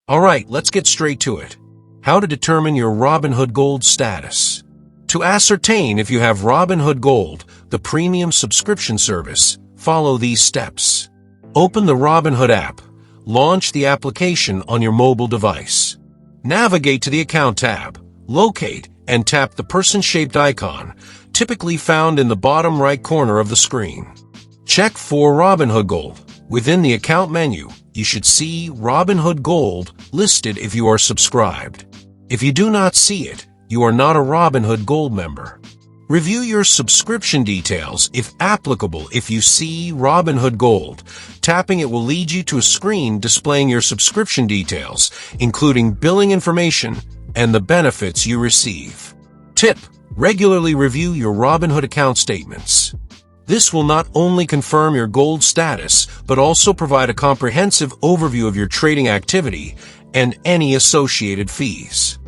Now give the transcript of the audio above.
Alright, let's get straight to it. How to determine your Robinhood Gold status. To ascertain if you have Robinhood Gold, the premium subscription service, follow these steps. Open the Robinhood app. Launch the application on your mobile device. Navigate to the Account tab. Locate and tap the person-shaped icon, typically found in the bottom right corner of the screen. Check for Robinhood Gold. Within the Account menu, you should see Robinhood Gold listed if you are subscribed. If you do not see it, you are not a Robinhood Gold member. Review your subscription details if applicable. If you see Robinhood Gold, tapping it will lead you to a screen displaying your subscription details, including billing information and the benefits you receive. Tip: regularly review your Robinhood account statements. This will not only confirm your gold status, but also provide a comprehensive overview of your trading activity and any associated fees.